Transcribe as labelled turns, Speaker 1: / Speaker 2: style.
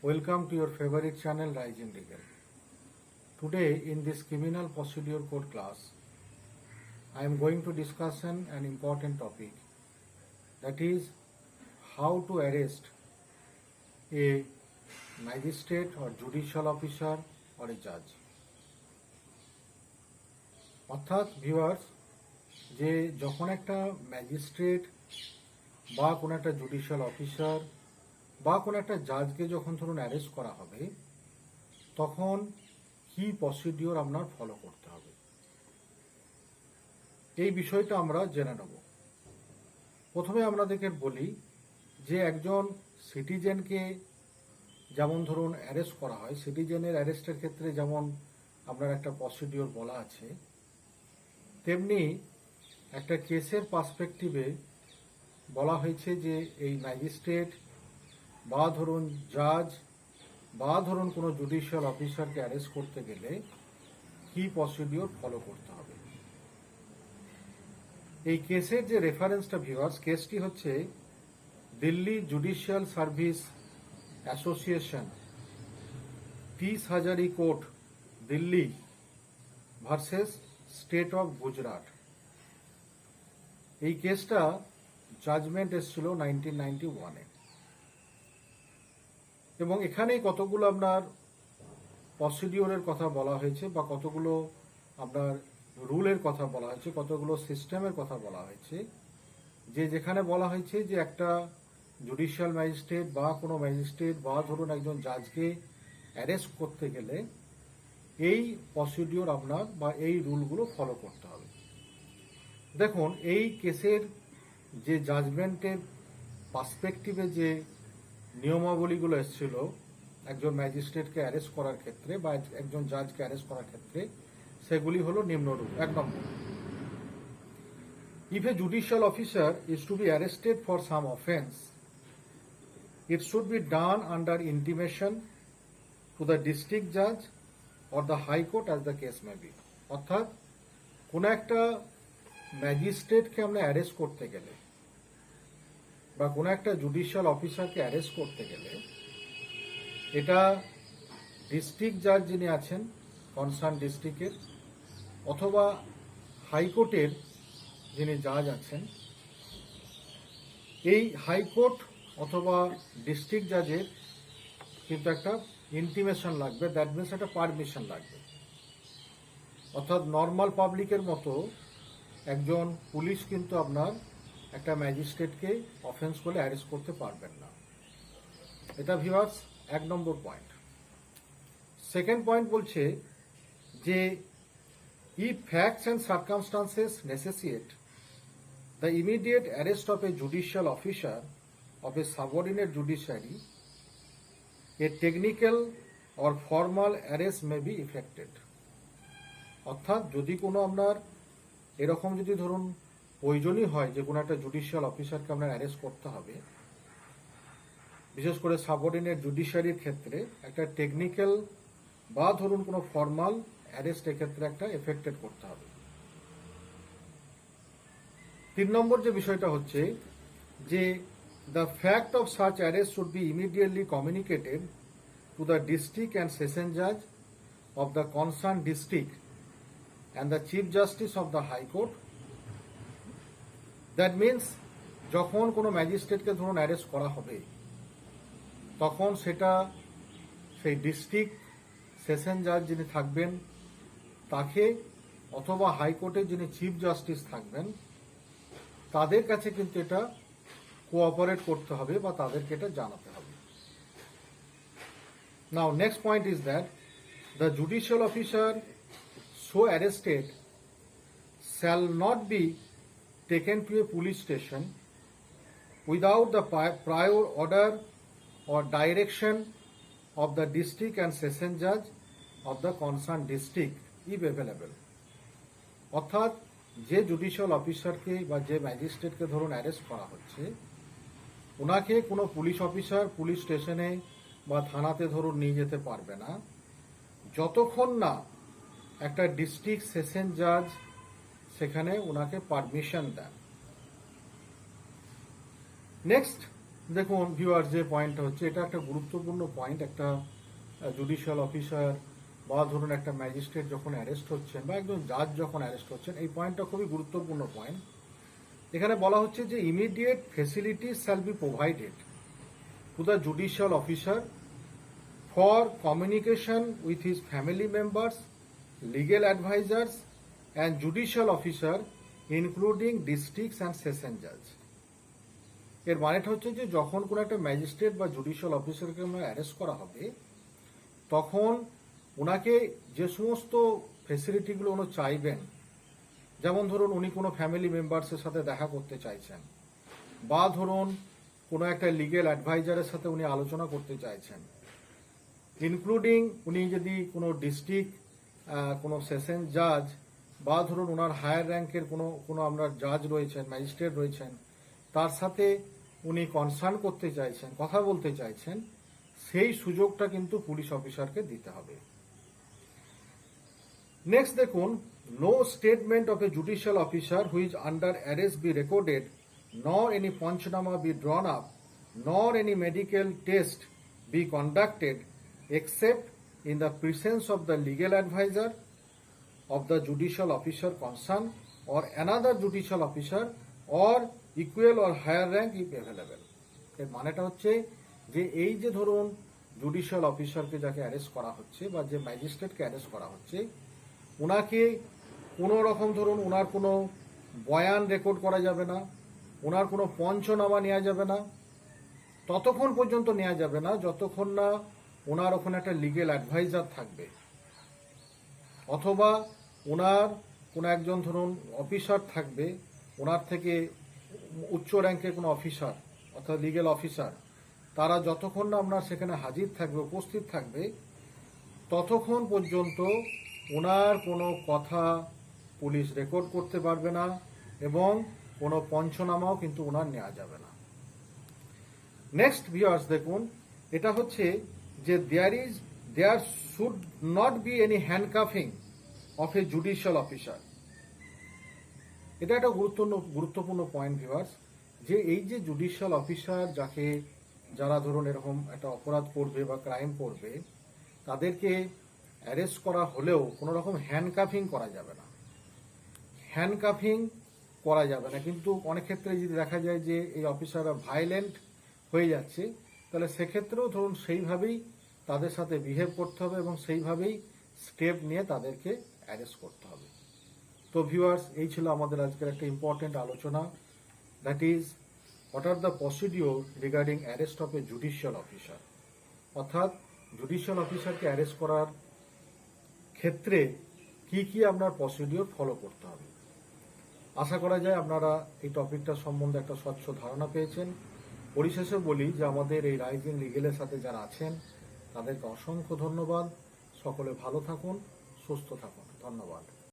Speaker 1: Welcome to your favorite channel Rising Legal. Today in this criminal procedure code class, I am going to discuss an important topic, that is how to arrest a magistrate or judicial officer or a judge. অর্থাৎ viewers, যে যখন একটা magistrate বা কোনো একটা judicial officer বা কোনো একটা জাজকে যখন ধরুন অ্যারেস্ট করা হবে, তখন কি প্রসিডিওর আপনার ফলো করতে হবে, এই বিষয়টা আমরা জেনে নেব। প্রথমে আপনাদেরকে বলি যে একজন সিটিজেনকে যেমন ধরুন অ্যারেস্ট করা হয়, সিটিজেনের অ্যারেস্টের ক্ষেত্রে যেমন আপনার একটা প্রসিডিওর বলা আছে, তেমনি একটা কেসের পার্সপেক্টিভে বলা হয়েছে যে এই ম্যাজিস্ট্রেট বা ধরুন জাজ বা ধরুন কোনো জুডিশিয়াল অফিসারকে অ্যারেস্ট করতে গেলে কি প্রসিডিওর ফলো করতে হবে। এই কেসের যে রেফারেন্সটা ভিউয়ার্স, কেসটি হচ্ছে Delhi judicial service association Tis Hazari court Delhi versus state of Gujarat. এই কেসটা জাজমেন্ট এসেছিল 1991-এ, এবং এখানেই কতগুলো আপনার প্রসিডিওরের কথা বলা হয়েছে বা কতগুলো আপনার রুলের কথা বলা হয়েছে, কতগুলো সিস্টেমের কথা বলা হয়েছে। যে যেখানে বলা হয়েছে যে একটা জুডিশিয়াল ম্যাজিস্ট্রেট বা কোনো ম্যাজিস্ট্রেট বা ধরুন একজন জাজকে অ্যারেস্ট করতে গেলে এই প্রসিডিওর আপনার বা এই রুলগুলো ফলো করতে হবে। দেখুন, এই কেসের যে জাজমেন্টের পার্সপেক্টিভে যে নিয়মাবলীগুলো এসেছিল একজন ম্যাজিস্ট্রেটকে অ্যারেস্ট করার ক্ষেত্রে বা একজন জাজকে অ্যারেস্ট করার ক্ষেত্রে, সেগুলি হলো নিম্নরূপ। 1 নম্বর, if a judicial officer is to be arrested for some offense, it should be done under intimation to the district judge or the high court as the case may be। অর্থাৎ কোন একটা ম্যাজিস্ট্রেটকে আমরা arrest করতে গেলে বা কোনো একটা judicial অফিসারকে অ্যারেস্ট করতে গেলে এটা ডিস্ট্রিক্ট জাজ যিনি আছেন কনসার্ন ডিস্ট্রিক্টের, অথবা হাইকোর্টের যিনি জাজ আছেন, এই হাইকোর্ট অথবা ডিস্ট্রিক্ট জাজের কিন্তু একটা ইন্টিমেশন লাগবে, দ্যাট মিনস একটা পারমিশন লাগবে। অর্থাৎ নর্মাল পাবলিকের মতো একজন পুলিশ কিন্তু আপনার একটা ম্যাজিস্ট্রেটকে অফেন্স করলে অ্যারেস্ট করতে পারবেন না। এটা ভিউয়ার্স 1 নম্বর পয়েন্ট। সেকেন্ড পয়েন্ট বলছে যে if facts and circumstances necessitate the immediate arrest of a judicial officer of a subordinate judiciary, a technical or formal arrest may be effected। অর্থাৎ যদি কোনো আপনার এরকম যদি ধরুন প্রয়োজনই হয় যে কোনো একটা জুডিশিয়াল অফিসারকে আপনার অ্যারেস্ট করতে হবে, বিশেষ করে সাবঅর্ডিনেট জুডিশিয়ারির ক্ষেত্রে একটা টেকনিক্যাল বা ধরুন কোনো ফর্মাল অ্যারেস্ট এক্ষেত্রে একটা এফেক্টেড করতে হবে। 3 নম্বর যে বিষয়টা হচ্ছে যে the fact of such arrest should be immediately communicated to the district and session জাজ of the concern district and the chief justice of the high court. That means যখন কোনো ম্যাজিস্ট্রেটকে ধরুন অ্যারেস্ট করা হবে, তখন সেটা সেই ডিস্ট্রিক্ট সেশন জাজ যিনি থাকবেন তাকে, অথবা হাইকোর্টের যিনি চিফ জাস্টিস থাকবেন তাদের কাছে কিন্তু এটা কোঅপারেট করতে হবে বা তাদেরকে এটা জানাতে হবে। Now next point is that the judicial officer so arrested shall not be taken to a police station without the prior order or direction of the district and session judge of the concerned district if available। অর্থাৎ যে judicial অফিসারকে বা যে ম্যাজিস্ট্রেটকে ধরুন arrest করা হচ্ছে, ওনাকে কোনো পুলিশ অফিসার পুলিশ স্টেশনে বা থানাতে ধরুন নিয়ে যেতে পারবে না যতক্ষণ না একটা ডিস্ট্রিক্ট সেশন জাজ সেখানে ওনাকে পারমিশন দেন। নেক্সট দেখুন ভিউয়ার, যে পয়েন্টটা হচ্ছে এটা একটা গুরুত্বপূর্ণ পয়েন্ট। একটা জুডিশিয়াল অফিসার বা ধরুন একটা ম্যাজিস্ট্রেট যখন অ্যারেস্ট হচ্ছেন বা একজন জাজ যখন অ্যারেস্ট হচ্ছেন, এই পয়েন্টটা খুবই গুরুত্বপূর্ণ পয়েন্ট। এখানে বলা হচ্ছে যে immediate facilities shall be provided to the judicial officer for communication with his family members, legal advisers and judicial officer including districts and session জাজ। এর মানেটা হচ্ছে যে যখন কোনো একটা ম্যাজিস্ট্রেট বা জুডিশিয়াল অফিসারকে অ্যারেস্ট করা হবে, তখন ওনাকে যে সমস্ত ফেসিলিটিগুলো উনি চাইবেন, যেমন ধরুন উনি কোনো ফ্যামিলি মেম্বার্সের সাথে দেখা করতে চাইছেন, বা ধরুন কোনো একটা লিগেল অ্যাডভাইজারের সাথে উনি আলোচনা করতে চাইছেন, ইনক্লুডিং উনি যদি কোনো ডিস্ট্রিক্ট কোনো সেশন জাজ বা ধরুন ওনার হায়ার র্যাঙ্কের কোনো আমরা জাজ রয়েছেন, ম্যাজিস্ট্রেট রয়েছেন, তার সাথে উনি কনসার্ন করতে চাইছেন, কথা বলতে চাইছেন, সেই সুযোগটা কিন্তু পুলিশ অফিসারকে দিতে হবে। নেক্সট দেখুন, no statement of a judicial officer who's under arrest be recorded, nor any panchnama be drawn up, nor any medical test be conducted except in the presence of the legal advisor of the judicial officer concerned or another judicial officer or equal or higher rank if available। এর মানেটা হচ্ছে যে এই যে ধরুন judicial অফিসারকে যাকে arrest করা হচ্ছে বা যে ম্যাজিস্ট্রেটকে অ্যারেস্ট করা হচ্ছে, ওনাকে কোনো রকম ধরুন ওনার কোনো বয়ান রেকর্ড করা যাবে না, ওনার কোনো পঞ্চনামা নেওয়া যাবে না, ততক্ষণ পর্যন্ত নেওয়া যাবে না যতক্ষণ না ওনার ওখানে একটা লিগেল অ্যাডভাইজার থাকবে, অথবা ওনার কোনো একজন ধরুন অফিসার থাকবে, ওনার থেকে উচ্চ র্যাঙ্কের কোনো অফিসার অর্থাৎ লিগেল অফিসার, তারা যতক্ষণ না আপনার সেখানে হাজির থাকবে, উপস্থিত থাকবে, ততক্ষণ পর্যন্ত ওনার কোনো কথা পুলিশ রেকর্ড করতে পারবে না এবং কোনো পঞ্চনামাও কিন্তু ওনার নেওয়া যাবে না। নেক্সট ভিউয়ার্স দেখুন, এটা হচ্ছে যে there should not be any handcuffing of a judicial officer. এটা একটা গুরুত্বপূর্ণ পয়েন্ট ভিউয়ার্স, যে এই যে জুডিশিয়াল অফিসার যারা ধরুন এরকম একটা অপরাধ করবে বা ক্রাইম করবে, তাদেরকে অ্যারেস্ট করা হলেও কোনো রকম হ্যান্ডকাফিং করা যাবে না। হ্যান্ডকাফিং করা যাবে না, কিন্তু অনেক ক্ষেত্রে যদি দেখা যায় যে এই অফিসাররা ভায়োলেন্ট হয়ে যাচ্ছে, তাহলে সেক্ষেত্রেও ধরুন সেইভাবেই তাদের সাথে বিহেভ করতে হবে এবং সেইভাবেই স্টেপ নিয়ে তাদেরকে অ্যারেস্ট করতে হবে। তো ভিউয়ার্স, এই ছিল আমাদের আজকের একটা ইম্পর্টেন্ট আলোচনা, that is what are the procedure regarding arrest of a judicial officer. অর্থাৎ জুডিশিয়াল অফিসারকে অ্যারেস্ট করার ক্ষেত্রে কি কি আপনার প্রসিডিওর ফলো করতে হবে। আশা করা যায় আপনারা এই টপিকটা সম্বন্ধে একটা স্বচ্ছ ধারণা পেয়েছেন। পরিশেষে বলি যে আমাদের এই রাইজিং লিগেলের সাথে যারা আছেন তাদেরকে অসংখ্য ধন্যবাদ। সকলে ভালো থাকুন, সুস্থ থাকুন। ধন্যবাদ।